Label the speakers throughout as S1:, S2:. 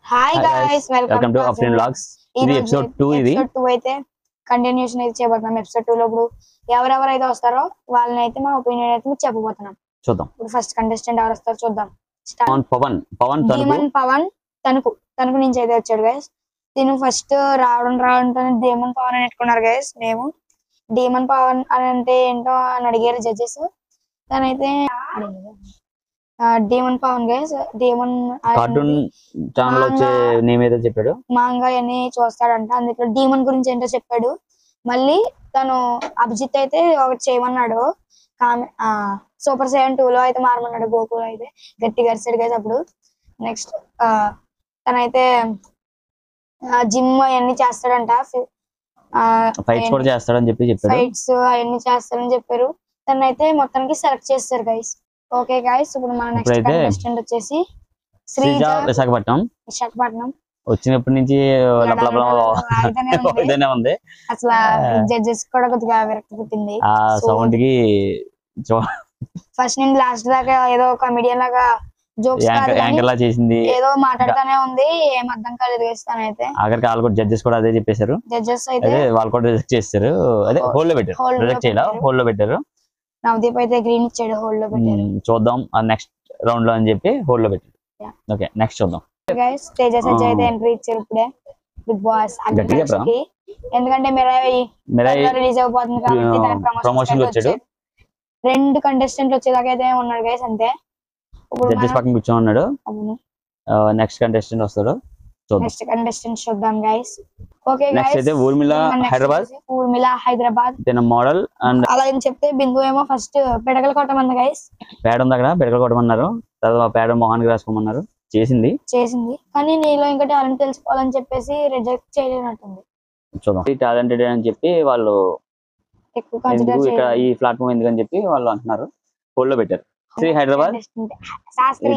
S1: Hi
S2: hi guys,
S1: guys, welcome
S2: welcome
S1: to
S2: to Afreen vlogs. ఇది episode 2. ఇది
S1: episode 2 అయితే continuation అయితే చేయబోతున్నాం. ఎపిసోడ్ 2 లో ఇప్పుడు ఎవరెవరైతే వస్తారో వాళ్ళని అయితే మా ఒపీనియన్ అయితే మీకు చెప్పబోతున్నాం.
S2: చూద్దాం.
S1: ఇప్పుడు ఫస్ట్ కంటెస్టెంట్ ఎవరు వస్తారో చూద్దాం.
S2: పవన్
S1: డీమన్ పవన్ తణుకు నుంచి అయితే వచ్చాడు గైస్. దీని ఫస్ట్ రావడంతో డీమన్ పవన్ అని పెట్టుకున్నారు గైస్. మేము డీమన్ పవన్ అని అంటే ఏంటో అని అడిగారు జడ్జెస్. తనైతే demon Pavan guys, demon
S2: cartoon channel వచ్చే నేమ్ ఏదో చెప్పాడు.
S1: మాంగా అని చూస్తాడంట, అందులో డీమన్ గురించి ఏంటో చెప్పాడు. మళ్ళీ తను అభిజిత్ అయితే ఒకటి చేయమన్నాడు, సూపర్ 7 2 లో అయితే మారమన్నాడు. గోకులో అయితే గట్టిగా అరిసాడు గైస్ అప్పుడు. నెక్స్ట్ తనైతే జిమ్ అవన్నీ చేస్తాడంట,
S2: ఫైట్స్ కూడా చేస్తాడని చెప్పాడు.
S1: ఫైట్స్ అవన్నీ చేస్తాడని చెప్పారు. తనైతే మొత్తానికి సెలెక్ట్ చేస్తారు గైస్. ఓకే గైస్, ఇప్పుడు మన నెక్స్ట్ కంటెస్టెంట్ వచ్చేసి శ్రీజ, విశాఖపట్నం.
S2: వచ్చినప్పటి నుంచి ఉంది.
S1: అసలు జడ్జెస్ కూడా కొద్దిగా విరక్తి పుట్టింది
S2: ఆ సౌండ్ కి.
S1: ఫస్ట్ నుండి లాస్ట్ దాకా ఏదో కామెడియన్ లాగా జోక్స్
S2: యాంకర్ లా చేసింది,
S1: ఏదో మాట్లాడుతూనే ఉంది. ఏం అర్థం కాలేదు వేస్తానైతే.
S2: ఆఖరికి వాళ్ళు కూడా జడ్జెస్ కూడా అదే చెప్పేశారు.
S1: జడ్జెస్ అయితే
S2: వాళ్ళు కూడా రిజెక్ట్ చేస్తారు. అదే హోల్డ్ లో పెట్టారు, రిజెక్ట్ చేయాలి, హోల్డ్ లో పెట్టారు.
S1: నవదీప్ అయితే గ్రీన్ ఇచ్చాడు, హోల్డ్ లో పెట్టారు.
S2: చూద్దాం నెక్స్ట్ రౌండ్ లో అని చెప్పి హోల్డ్ లో పెట్టారు. ఓకే, నెక్స్ట్ చూద్దాం.
S1: గైస్, తేజ సజ్జ అయితే ఎంట్రీ ఇచ్చారు ఇప్పుడే బిగ్ బాస్. ఎందుకంటే మిరాయి రిలీజ్ అయిపోతుంది కాబట్టి
S2: ప్రమోషన్ వచ్చాడు.
S1: 2 కంటెస్టెంట్లు వచ్చేదాకా అయితే ఉన్నాడు గైస్, అంతే.
S2: జడ్జెస్ పక్కన కూర్చొని ఉన్నాడు. నెక్స్ట్ కంటెస్టెంట్ వస్తాడు,
S1: నెక్స్ట్ కంటెస్టెంట్ చూద్దాం గైస్. ఓకే గైస్,
S2: నెక్స్ట్ అయితే ఊర్మిళ హైదరాబాద్ మోడల్. అండ్
S1: అలా అని చెప్తే బిందు ఏమో ఫస్ట్ పెడగలు కొట్టమన్నది గైస్.
S2: పేడ ఉంది అక్కడ, పెడగలు కొట్టమన్నారు. తర్వాత పేడ మొహానికి రాసుకోమన్నారు. చేసింది
S1: కానీ నీలో ఇంకా టాలెంట్ తెలుసుకోవాలని చెప్పేసి రిజెక్ట్ చేయలేనట్టుంది.
S2: చూద్దాం. టాలెంటెడ్ అని చెప్పి వాళ్ళు
S1: ఎక్కువ కన్సిడర్
S2: ఇక్కడ ఈ ప్లాట్ఫామ్ ఎందుకని చెప్పి వాళ్ళు అంటున్నారు, హోల్డ్ లో పెట్టారు. శ్రీ హైదరాబాద్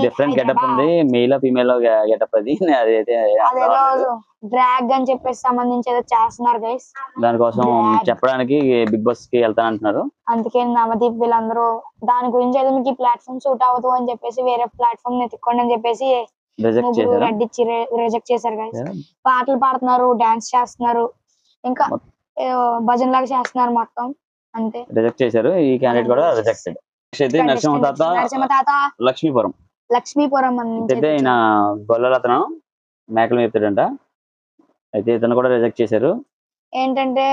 S2: డిఫరెంట్ గెటప్ ఉంది, మేల్ ఫీమేల్ గెటప్. అది అదైతే
S1: డ్రాగ్ అని చెప్పేసి సంబంధించి ఏదో చేస్తున్నారు గైస్.
S2: దానికోసం చెప్పడానికి బిగ్ బాస్ కి వెళ్తానంటున్నారు.
S1: అందుకే నవదీప్ వీళ్ళందరూ దాని గురించి అయితే మీకు ఈ ప్లాట్ఫామ్ సూట్ అవ్వదు అని చెప్పేసి వేరే ప్లాట్ఫామ్ ఎత్తుక్కోండి అని చెప్పేసి రిజెక్ట్ చేశారు గైస్. పాటలు పాడుతున్నారు, డాన్స్ చేస్తున్నారు, ఇంకా భజన్ లాగా చేస్తున్నారు, మొత్తం అంతే.
S2: రిజెక్ట్ చేశారు. ఈ క్యాండిడేట్ కూడా రిజెక్టెడ్. అయితే నరసింహ తాత లక్ష్మీపురం అయితే ఈయన గొల్లలతను మేకలు మేపుతాడంట. అయితే ఇతను కూడా రిజెక్ట్ చేశారు.
S1: ఏంటంటే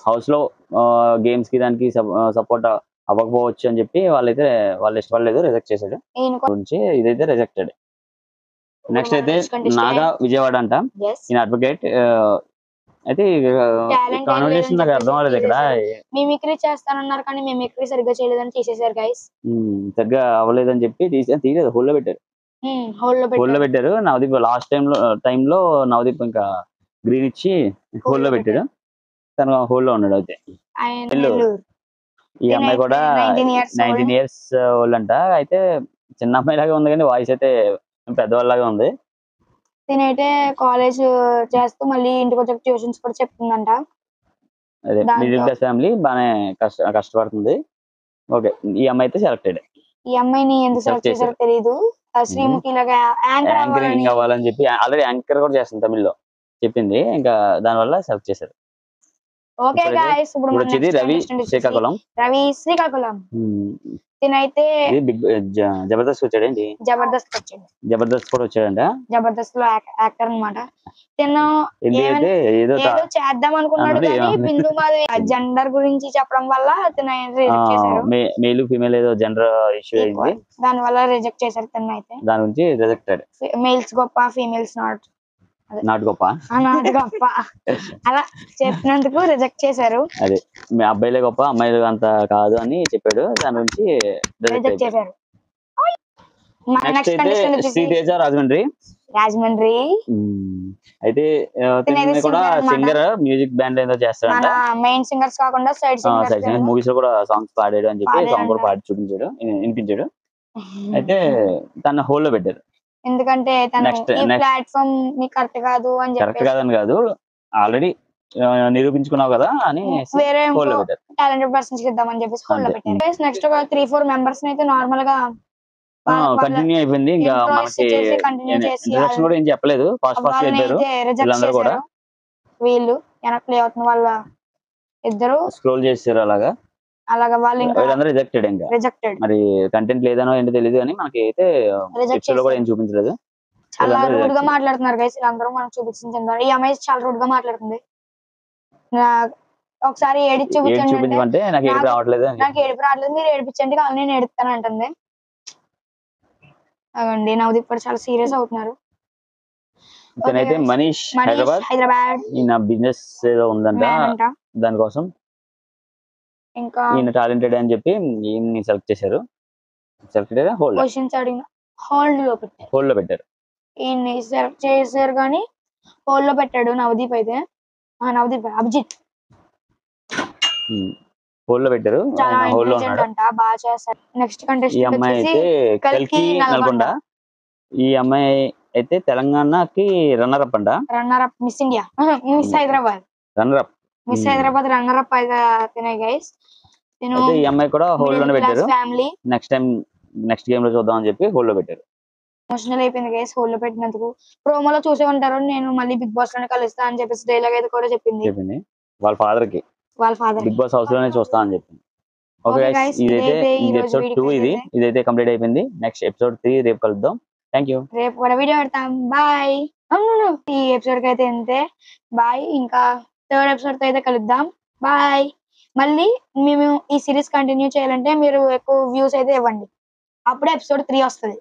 S2: హౌస్ లో గేమ్స్ కి దానికి సపోర్ట్ అవ్వకపోవచ్చు అని చెప్పి వాళ్ళు ఇష్టపడలేదు, రిజెక్ట్ చేశాడు. గురించి ఇదైతే రిజెక్టెడ్. నెక్స్ట్ అయితే నాగా విజయవాడ అంట, ఈయన అడ్వకేట్. అయితే కాన్వర్సేషన్ నాకు అర్థం అవ్వలేదు. ఇక్కడ
S1: మిమిక్రీ చేస్తానన్నారు కానీ మిమిక్రీ సరిగ్గా చేయలేదని తీసేశారు గైస్.
S2: సరిగ్గా అవ్వలేదని చెప్పి తీయలేదు, హోల్డ్ లో పెట్టారు. హోల్డ్ లో పెట్టారు. నవదీప్ లాస్ట్ టైంలో నవదీప్ ఇంకా గ్రీన్ ఇచ్చి హోల్డ్ లో పెట్టాడు. తను హోల్డ్ లో ఉన్నాడు. అయితే ఈ అమ్మాయి కూడా 19 years ఓల్డ్ అంట. అయితే చిన్న అమ్మాయి లాగా ఉంది కానీ వాయిస్ అయితే పెద్దవాళ్ళలాగా ఉంది.
S1: నేనైతే కాలేజ్ చేస్తూ మళ్ళీ ఇంటికి వచ్చాక ట్యూషన్స్ కూడా చెప్తుందంట.
S2: అదే మిడిల్ క్లాస్ ఫ్యామిలీ, బాగానే కష్టపడుతుంది. ఓకే, ఈ అమ్మాయి అయితే సెలెక్టెడ్.
S1: ఈ అమ్మాయిని ఎందుకు సెలెక్ట్ చేశారో తెలియదు. శ్రీముఖి లాగా
S2: యాంకరింగ్ అవ్వాలని చెప్పి ఆల్రెడీ యాంకర్ కూడా చేస్తుంది తమిళ్లో చెప్పింది. ఇంకా దాని వల్ల సెలెక్ట్ చేశారు.
S1: ఓకే గైస్, ఇప్పుడు
S2: వచ్చేది రవి శ్రీకాకుళం.
S1: తినైతే
S2: జబర్దస్త్ వచ్చాడండి. జబర్దస్త్ కూడా వచ్చాడంట.
S1: జబర్దస్త్ లో యాక్టర్ అన్నమాట. తిను ఏదో చేద్దాం అనుకున్నాడు కానీ బిందు మాది జెండర్ గురించి చెప్పడం వల్ల రిజెక్ట్ చేశారు.
S2: మేల్ ఫీమేల్ ఏదో జెండర్ ఇష్యూ అయింది,
S1: దాని వల్ల రిజెక్ట్ చేశారు. తిన్న అయితే
S2: దాని గురించి రిజెక్టెడ్.
S1: మేల్స్ గొప్ప, ఫీమేల్స్
S2: నాట్ గొప్ప
S1: అలా చెప్పినందుకు రిజెక్ట్ చేశారు.
S2: అదే మీ అబ్బాయిలే గొప్ప, అమ్మాయిలు అంత కాదు అని చెప్పాడు. దాని నుంచి
S1: రిజెక్ట్ చేశారు.
S2: శ్రీతేజ రాజమండ్రి. అయితే కూడా సింగర్, మ్యూజిక్ బ్యాండ్ ఏదో చేస్తాడు.
S1: మెయిన్ సింగర్స్ కాకుండా సైడ్ సింగర్స్,
S2: మూవీస్ లో కూడా సాంగ్స్ పాడాడు అని చెప్పి సాంగ్ కూడా పాడి చూపించాడు, వినిపించాడు. అయితే తన హోల్డ్ లో పెట్టారు.
S1: ఎందుకంటే ప్లాట్ఫామ్ మీకు కరెక్ట్ కాదు అని
S2: కాదు, ఆల్రెడీ నిరూపించుకున్నావు కదా అని
S1: వేరే టాలెంటెడ్ పర్సన్స్ ఇద్దామని చెప్పేసి హోల్డ్ లో పెట్టారు. నెక్స్ట్ ఒక 3-4 మెంబర్స్ అయితే నార్మల్ గా
S2: కంటిన్యూ అయిపోయింది. ఇంకా మనకి ఇంట్రడక్షన్ కూడా ఏం చెప్పలేదు, ఫాస్ట్ ఫాస్ట్ చెప్పారు వీళ్ళందరూ కూడా.
S1: వీళ్ళు వెనక్కి ప్లే అవుతున్న వాళ్ళ ఇద్దరు
S2: స్క్రోల్ చేశారు అలాగా
S1: వాళ్ళు
S2: వీళ్ళందరూ రిజెక్టెడ్. ఇంకా మరి కంటెంట్ లేదనో ఏంటో తెలియదు కానీ మనకి అయితే ఎపిసోడ్ లో కూడా ఏం చూపించలేదు.
S1: చాలా రూడ్ గా మాట్లాడుతున్నారు గైస్ వీళ్ళందరూ. మనకు చూపించారు ఈ అమ్మాయి చాలా రూడ్ గా మాట్లాడుతుంది. ఒకసారి ఏడిచి చూపించండి,
S2: నాకు ఏడుపు రావట్లేదు,
S1: మీరు ఏడిపించండి కావాలి నేను ఏడుస్తాను అంటుంది. అవండి నవదీప్ కూడా చాలా సీరియస్ అవుతున్నారు.
S2: ఇతనైతే మనీష్ హైదరాబాద్ ఈయన బిజినెస్ ఏదో ఉందంట, దానికోసం ఇంకా ఈయన టాలెంటెడ్ అని చెప్పి ఈయన్ని సెలెక్ట్ చేశారు. సెలెక్టెడ్ హోల్డ్ లో పెట్టారు.
S1: ఈయన్ని సెలెక్ట్ చేశారు కానీ హోల్డ్ లో పెట్టాడు నవదీప్ అయితే. అభిజిత్
S2: హోల్డ్ లో పెట్టారు.
S1: బాగా చేస్తారు. నెక్స్ట్
S2: ఈ అమ్మాయి అయితే కల్కి నల్గొండ. ఈ అమ్మాయి అయితే తెలంగాణకి రన్నర్ అప్ అంట.
S1: Runner up miss India, miss Hyderabad
S2: runner up,
S1: runner up అయితే గైస్.
S2: ఈ అమ్మాయి కూడా హోల్డ్ లోనే పెట్టారు. నెక్స్ట్ గేమ్ లో చూద్దాం అని చెప్పి హోల్డ్ లో పెట్టారు.
S1: ఎమోషనల్ అయిపోయింది గైస్ హోల్డ్ లో పెట్టినందుకు. ప్రోమోలో చూసే ఉంటారు నేను మళ్ళీ బిగ్ బాస్ లోనే కలుస్తా అని చెప్పేసి డైలాగ్ అయితే కూడా చెప్పింది వాళ్ళ ఫాదర్
S2: బిగ్ బాస్ హౌస్ లోనే చూస్తా అని చెప్పింది. ఓకే గైస్, ఇదైతే ఎపిసోడ్ 2 ఇదైతే కంప్లీట్ అయిపోయింది. నెక్స్ట్ ఎపిసోడ్ 3 రేపు కలుద్దాం. Thank you.
S1: రేపు కూడా వీడియో పెడతాం. బాయ్. ఈ ఎపిసోడ్ కి అయితే ఇంతే, బాయ్. ఇంకా థర్డ్ ఎపిసోడ్ తో అయితే కలుద్దాం. బాయ్. మళ్ళీ మేము ఈ సిరీస్ కంటిన్యూ చేయాలంటే మీరు ఎక్కువ వ్యూస్ అయితే ఇవ్వండి, అప్పుడే ఎపిసోడ్ 3 వస్తుంది.